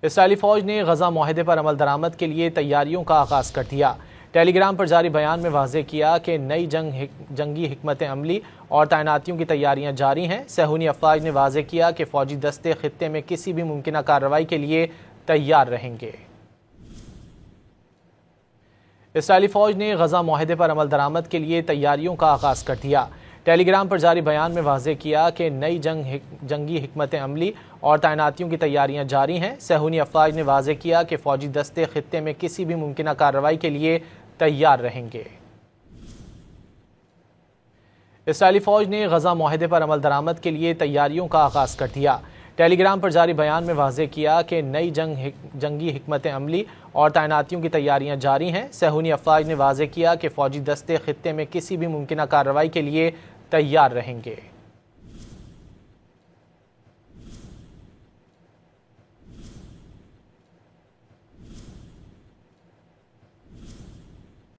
اسرائیلی فوج نے غزہ معاہدے پر عمل درآمد کے لیے تیاریوں کا آغاز کر دیا۔ ٹیلی گرام پر جاری بیان میں واضح کیا کہ نئی جنگی حکمت عملی اور تعیناتیوں کی تیاریاں جاری ہیں۔ صہیونی افواج نے واضح کیا کہ فوجی دستے خطے میں کسی بھی ممکنہ کارروائی کے لیے تیار رہیں گے۔ اسرائیلی فوج نے غزہ معاہدے پر عمل درآمد کے لیے تیاریوں کا آغاز کر دیا۔ ٹیلی گرام پر جاری بیان میں واضح کیا کہ نئی جنگی حکمت عملی اور تعیناتیوں کی تیاریاں جاری ہیں۔ صہیونی افواج نے واضح کیا کہ فوجی دستے خطے میں کسی بھی ممکنہ کارروائی کے لیے تیار رہیں گے۔ اسرائیلی فوج نے غزہ معاہدے پر عمل درآمد کے لیے تیاریوں کا آغاز کر دیا۔ ٹیلی گرام پر جاری بیان میں واضح کیا کہ نئی جنگی حکمت عملی اور تعیناتیوں کی تیاریاں جاری ہیں۔ صہیونی افواج نے واضح کیا کہ فوجی دستے خطے میں کسی بھی ممکنہ کارروائی کے لیے تیار رہیں گے۔